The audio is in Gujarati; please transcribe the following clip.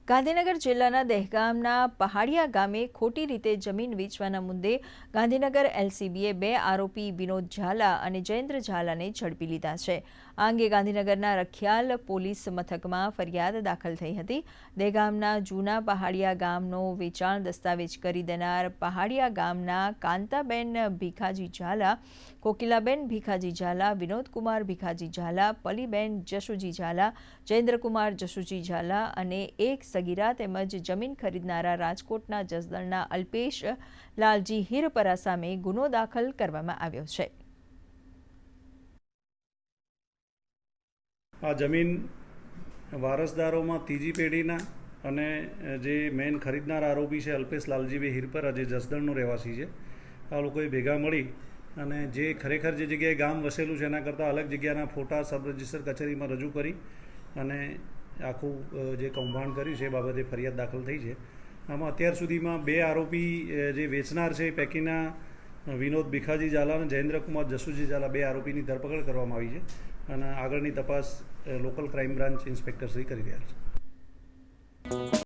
ગાંધીનગર જિલ્લાના દહેગામના પહાડિયા ગામે ખોટી રીતે જમીન વેચવાના મુદ્દે ગાંધીનગર એલસીબીએ 2 આરોપી વિનોદ ઝાલા અને જયેન્દ્ર ઝાલાને ઝડપી લીધા છે। આ અંગે ગાંધીનગરના રખિયાલ પોલીસ મથકમાં ફરિયાદ દાખલ થઈ હતી। દહેગામના જૂના પહાડિયા ગામનો વેચાણ દસ્તાવેજ કરી દેનાર પહાડિયા ગામના કાંતાબેન ભીખાજી ઝાલા, કોકિલાબેન ભીખાજી ઝાલા, વિનોદકુમાર ભીખાજી ઝાલા, પલીબેન જશુજી ઝાલા, જયેન્દ્રકુમાર જશુજી ઝાલા અને એક સગીરા તેમજ જમીન ખરીદનારા રાજકોટના જસદણના અલ્પેશ લાલજી હિરપરા સામે ગુનો દાખલ કરવામાં આવ્યો છે। આ જમીન વારસદારોમાં ત્રીજી પેઢીના અને જે મેઇન ખરીદનાર આરોપી છે અલ્પેશ લાલજીભાઈ હિરપરા, જે જસદણનો રહેવાસી છે, આ લોકોએ ભેગા મળી અને જે ખરેખર જે જગ્યાએ ગામ વસેલું છે એના કરતાં અલગ જગ્યાના ફોટા સબ રજિસ્ટર કચેરીમાં રજૂ કરી અને આખું જે કૌભાંડ કર્યું છે એ બાબતે ફરિયાદ દાખલ થઈ છે। આમાં અત્યાર સુધીમાં 2 આરોપી જે વેચનાર છે એ પૈકીના વિનોદ ભીખાજી ઝાલા અને જયેન્દ્રકુમાર જશુજી ઝાલા 2 આરોપીની ધરપકડ કરવામાં આવી છે અને આગળની તપાસ local crime branch inspector Shri કરી રહ્યા છે।